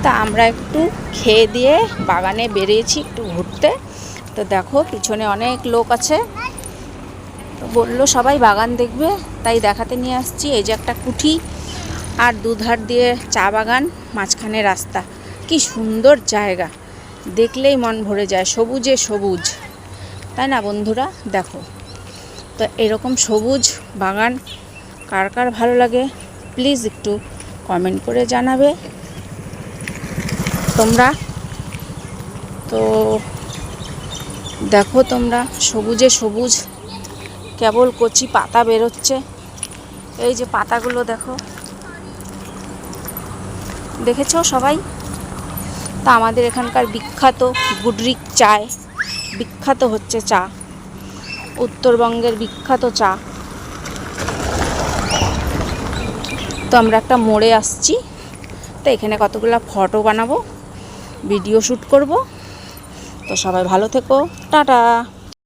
তা আমরা একটু খেয়ে দিয়ে বাগানে বেরিয়েছি একটু ঘুরতে। তো দেখো পিছনে অনেক লোক আছে, তো বললো সবাই বাগান দেখবে, তাই দেখাতে নিয়ে আসছি। এই যে একটা কুঠি, আর দুধার দিয়ে চা বাগান, মাঝখানে রাস্তা। কি সুন্দর জায়গা, দেখলেই মন ভরে যায়, সবুজে সবুজ, তাই না বন্ধুরা? দেখো তো এরকম সবুজ বাগান কার কার ভালো লাগে প্লিজ একটু কমেন্ট করে জানাবে তোমরা। তো দেখো তোমরা, সবুজে সবুজ, কেবল কচি পাতা বেরোচ্ছে। এই যে পাতাগুলো দেখো, দেখেছো সবাই? তা আমাদের এখানকার বিখ্যাত গুডরিক চায়, বিখ্যাত হচ্ছে চা, উত্তরবঙ্গের বিখ্যাত চা। তো আমরা একটা মোড়ে আসছি, তো এখানে কতগুলো ফটো বানাবো, ভিডিও শ্যুট করব। তো সবাই ভালো থেকো, টাটা।